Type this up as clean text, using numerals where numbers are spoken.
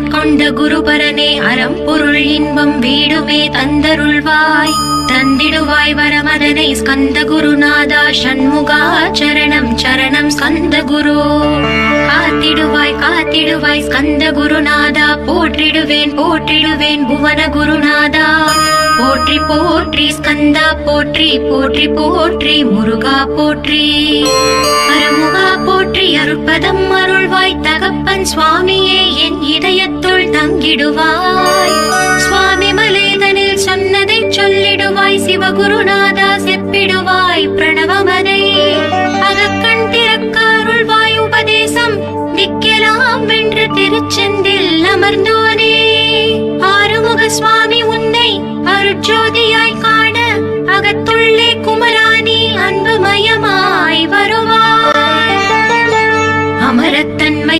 ஆட்கொண்ட குருபரனே அறம் பொருள் இன்பம் வீடுமே தந்தருள்வாய் தந்திடுவாய் வரமதனை ஸ்கந்த குருநாதா ஷண்முகா சரணம் சரணம் ஸ்கந்த குரு காத்திடுவாய் காத்திடுவாய் ஸ்கந்த குருநாதா போற்றிடுவேன் போற்றிடுவேன் புவன குருநாதா போற்றி போற்றி ஸ்கந்தா போற்றி போற்றி போற்றி முருகா போற்றி அருமுகா போற்றி அருட்பதம் அருள்வாய் தகப்பன் சுவாமியே என் இதயத்துள் தங்கிடுவாய் சுவாமி மலேதனில் சொன்னதை சொல்லிடுவாய் சிவகுருநாதா செப்பிடுவாய் பிரணவமதை அகக்கண் திறக்க அருள்வாய் உபதேசம் திக்கலாம் வென்று திருச்செந்தில் அமர்ந்தோனே ஆறுமுக சுவாமி உன்னை அருட்ஜோதியாய் காண